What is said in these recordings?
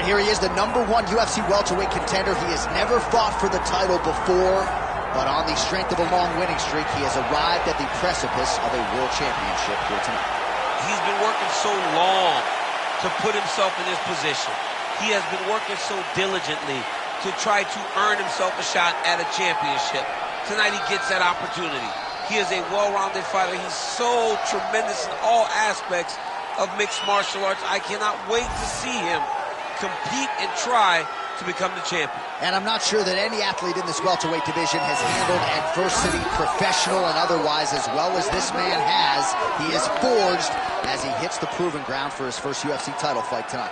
right, here he is, the #1 UFC welterweight contender. He has never fought for the title before, but on the strength of a long winning streak, he has arrived at the precipice of a world championship here tonight. He's been working so long to put himself in this position. He has been working so diligently to try to earn himself a shot at a championship. Tonight he gets that opportunity. He is a well-rounded fighter. He's so tremendous in all aspects of mixed martial arts. I cannot wait to see him compete and try to become the champion. And I'm not sure that any athlete in this welterweight division has handled adversity, professional and otherwise, as well as this man has. He is forged as he hits the proving ground for his first UFC title fight tonight.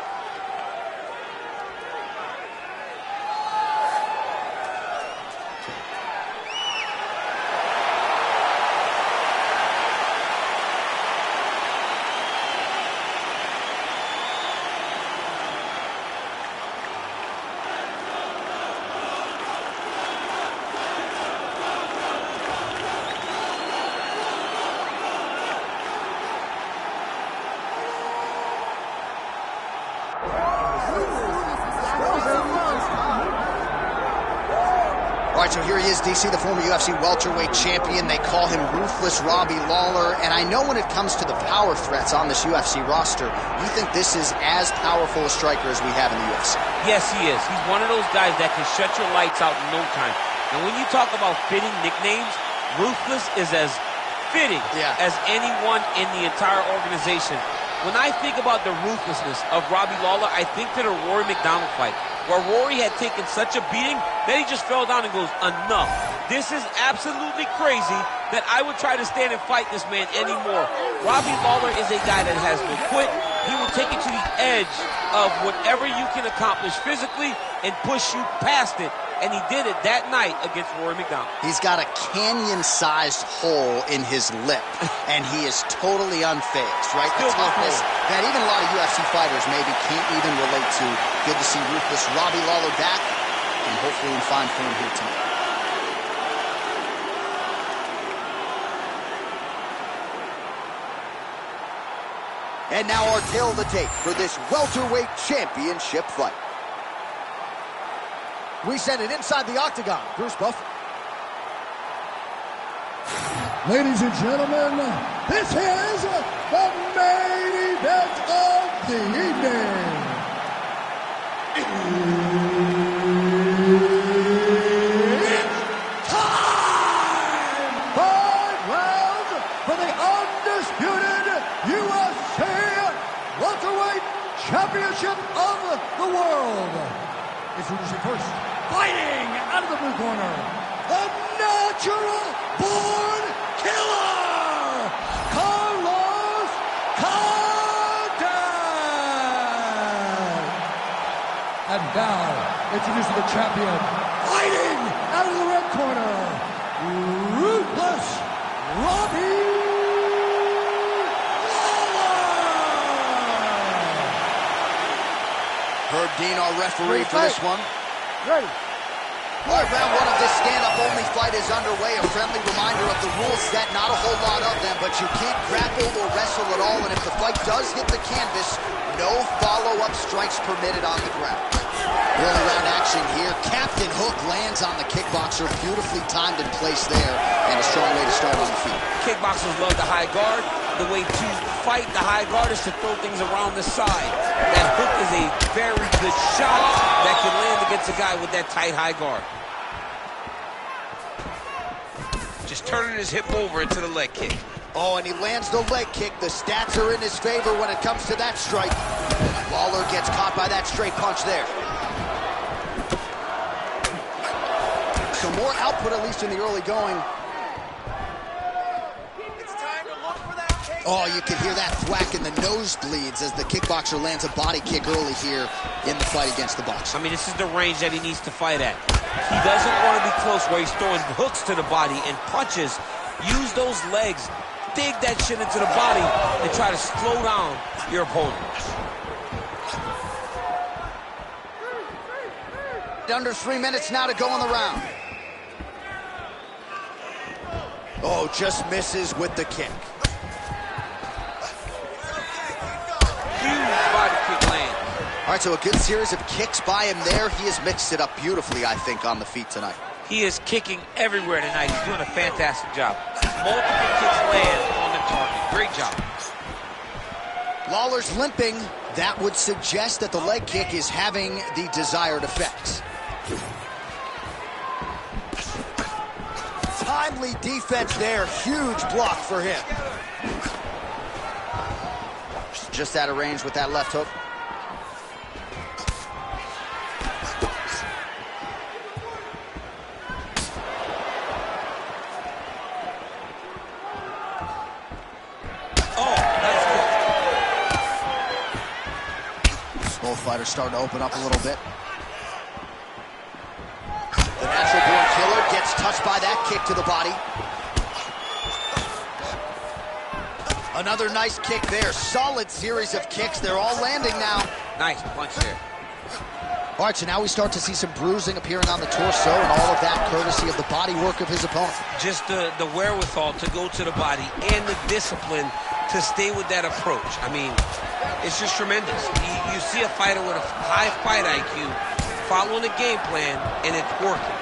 All right, so here he is, DC, the former UFC welterweight champion. They call him Ruthless Robbie Lawler. And I know when it comes to the power threats on this UFC roster, you think this is as powerful a striker as we have in the UFC. Yes, he is. He's one of those guys that can shut your lights out in no time. And when you talk about fitting nicknames, Ruthless is as fitting as anyone in the entire organization. When I think about the ruthlessness of Robbie Lawler, I think to the Rory McDonald fight, where Rory had taken such a beating that he just fell down and goes, enough. This is absolutely crazy that I would try to stand and fight this man anymore. Robbie Lawler is a guy that has no quit. He will take it to the edge of whatever you can accomplish physically and push you past it. And he did it that night against Rory McDonald. He's got a canyon-sized hole in his lip, and he is totally unfazed, right? The toughness that even a lot of UFC fighters maybe can't even relate to. Good to see Ruthless Robbie Lawler back, and hopefully in fine form here tonight. And now our tale of the tape for this welterweight championship fight. We send it inside the octagon. Bruce Buffer. Ladies and gentlemen, this is the main event of the evening. It's time! 5 rounds for the undisputed UFC welterweight championship of the world. Introducing first, fighting out of the blue corner, the natural-born killer, Condit. And now, introducing the champion, fighting out of the red corner, Ruthless Robbie Herb Dean, our referee for this one. Ready. All right, round 1 of this stand-up only fight is underway. A friendly reminder of the rules set, not a whole lot of them, but you can't grapple or wrestle at all, and if the fight does hit the canvas, no follow-up strikes permitted on the ground. Early round action here. Captain Hook lands on the kickboxer, beautifully timed and placed there, and a strong way to start on the feet. Kickboxers love the high guard. The way to fight the high guard is to throw things around the side. That hook is a very good shot that can land against a guy with that tight high guard. Just turning his hip over into the leg kick. Oh, and he lands the leg kick. The stats are in his favor when it comes to that strike. Lawler gets caught by that straight punch there. So more output, at least in the early going. Oh, you can hear that thwack in the nosebleeds as the kickboxer lands a body kick early here in the fight against the boxer. I mean, this is the range that he needs to fight at. He doesn't want to be close where he's throwing hooks to the body and punches. Use those legs, dig that shit into the body, and try to slow down your opponent. Under 3 minutes now to go in the round. Oh, just misses with the kick. Huge body kick land. All right, so a good series of kicks by him there. He has mixed it up beautifully, I think, on the feet tonight. He is kicking everywhere tonight. He's doing a fantastic job. Multiple kicks land on the target. Great job. Lawler's limping. That would suggest that the leg kick is having the desired effects. Timely defense there. Huge block for him. Just out of range with that left hook. Both fighters starting to open up a little bit. The natural-born killer gets touched by that kick to the body. Another nice kick there. Solid series of kicks. They're all landing now. Nice punch there. All right, so now we start to see some bruising appearing on the torso, and all of that courtesy of the body work of his opponent. Just the wherewithal to go to the body and the discipline to stay with that approach. I mean, it's just tremendous. You see a fighter with a high fight IQ following the game plan, and it's working.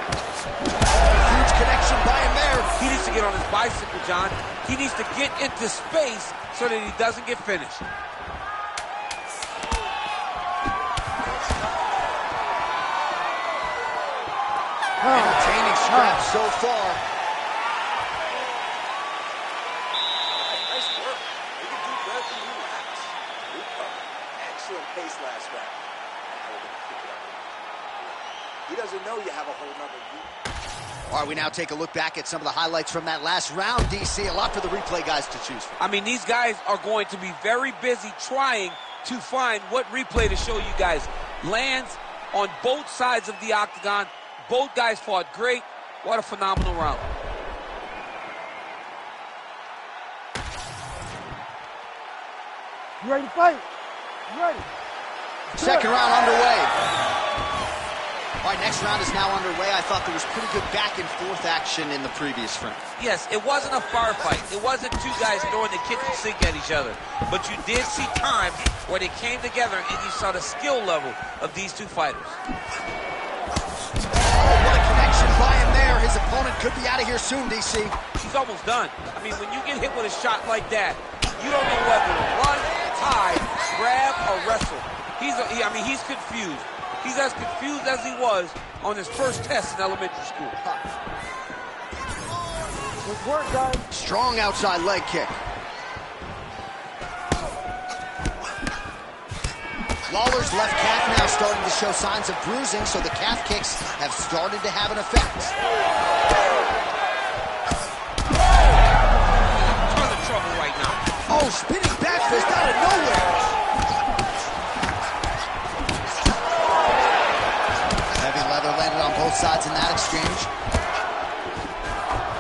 Huge connection by him there. He needs to get on his bicycle, John. He needs to get into space so that he doesn't get finished. Entertaining scrap so far. Nice work. You can do better than you relax. Excellent pace last round. Now we're going to pick it up. He doesn't know you have a whole nother beat. All right, we now take a look back at some of the highlights from that last round, DC. A lot for the replay guys to choose from. I mean, these guys are going to be very busy trying to find what replay to show you guys. Lands on both sides of the octagon. Both guys fought great. What a phenomenal round. You ready to fight? You ready? Second round underway. All right, next round is now underway. I thought there was pretty good back and forth action in the previous frame. Yes, it wasn't a firefight. It wasn't two guys throwing the kitchen sink at each other. But you did see times where they came together and you saw the skill level of these two fighters. What a connection by him there. His opponent could be out of here soon, DC. He's almost done. I mean, when you get hit with a shot like that, you don't know whether to run, hide, grab, or wrestle. He's confused. He's as confused as he was on his first test in elementary school. Good work, guys. Strong outside leg kick. Lawler's left calf now starting to show signs of bruising, so the calf kicks have started to have an effect. Ton of trouble right now. Oh, spinning back fist out of nowhere. Heavy leather landed on both sides in that exchange.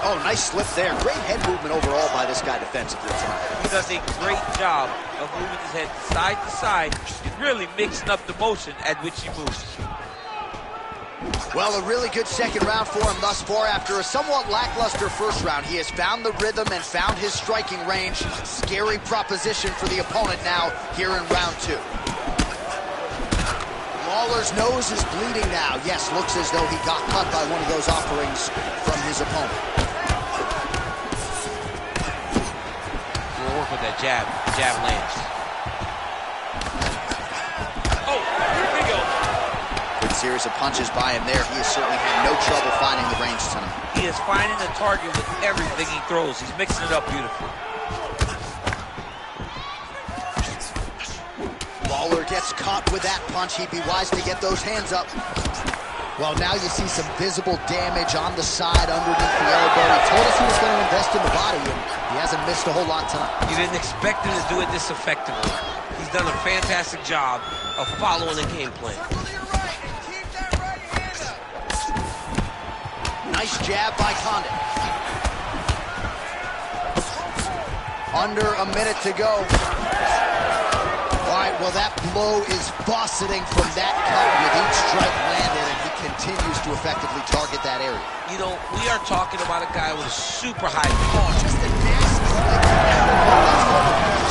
Oh, nice slip there. Great head movement overall by this guy defensively tonight. He does a great job of moving his head side to side and really mixing up the motion at which he moves. Well, a really good second round for him thus far. After a somewhat lackluster first round, he has found the rhythm and found his striking range. Scary proposition for the opponent now here in round two. Lawler's nose is bleeding now. Yes, looks as though he got cut by one of those offerings from his opponent. With that jab lands. Oh, here we go. Good series of punches by him there. He has certainly had no trouble finding the range tonight. He is finding the target with everything he throws. He's mixing it up beautifully. Lawler gets caught with that punch. He'd be wise to get those hands up. Well, now you see some visible damage on the side underneath the elbow. He told us he was going to invest in the body, and he hasn't missed a whole lot tonight. You didn't expect him to do it this effectively. He's done a fantastic job of following the game plan. Nice jab by Condit. Under a minute to go. All right, well, that blow is fauceting from that cut with each strike landed, and he continues to effectively target that area. You know, we are talking about a guy with a super high... Oh, just a nasty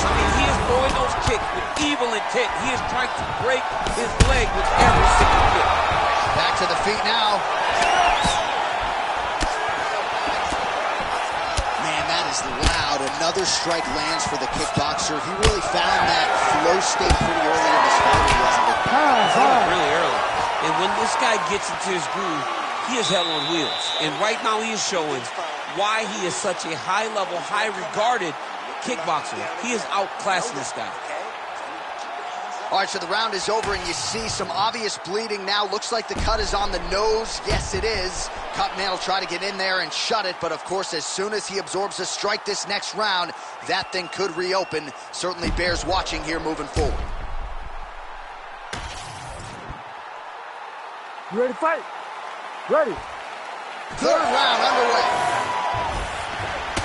I mean, he is throwing those kicks with evil intent. He is trying to break his leg with every single kick. Back to the feet now. Man, that is loud. Another strike lands for the kickboxer. He really found that flow state pretty early in this fight. Really early. And when this guy gets into his groove, he is hell on wheels. And right now he is showing why he is such a high-level, high-regarded kickboxer. He is outclassing this guy. All right, so the round is over, and you see some obvious bleeding now. Looks like the cut is on the nose. Yes, it is. Cutman will try to get in there and shut it, but of course, as soon as he absorbs a strike this next round, that thing could reopen. Certainly bears watching here moving forward. You ready to fight? Ready. Third round underway.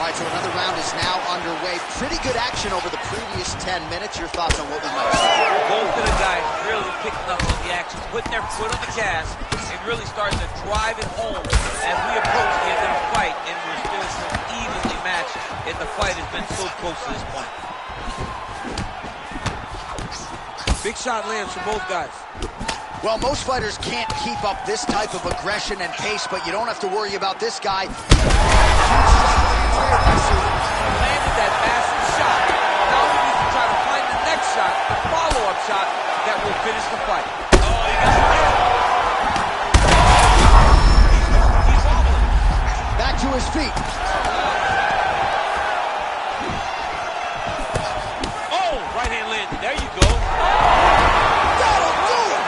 All right, so another round is now underway. Pretty good action over the previous 10 minutes. Your thoughts on what we might see? Both of the guys really picking up on the action, putting their foot on the gas, and really starting to drive it home as we approach the end of the fight, and we're still so evenly matched, and the fight has been so close to this point. Big shot lands for both guys. Well, most fighters can't keep up this type of aggression and pace, but you don't have to worry about this guy. Landed that massive shot. Now we need to try to find the next shot, the follow-up shot that will finish the fight. Oh, he got it. He's wobbling. Back to his feet. Oh, right hand landed. There you go. That'll do it!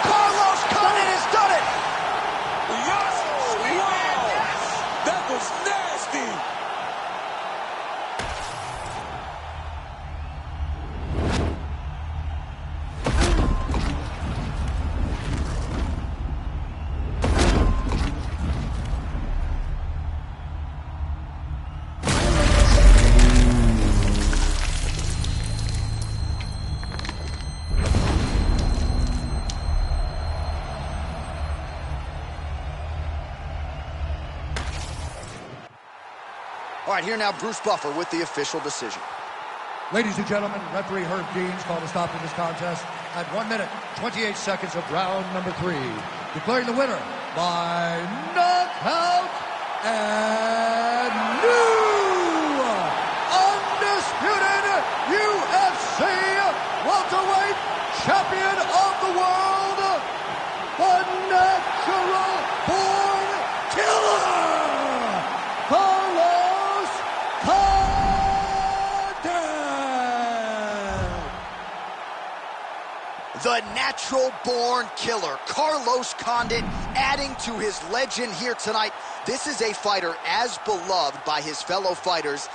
Carlos Condit has done it! Yes! Wow! That was nasty! All right, here now Bruce Buffer with the official decision. Ladies and gentlemen, referee Herb Deans called a stop to this contest at 1 minute, 28 seconds of round number 3. Declaring the winner by knockout and new undisputed UFC welterweight champion of the world, the natural-born killer, Carlos Condit! The natural-born killer, Carlos Condit, adding to his legend here tonight. This is a fighter as beloved by his fellow fighters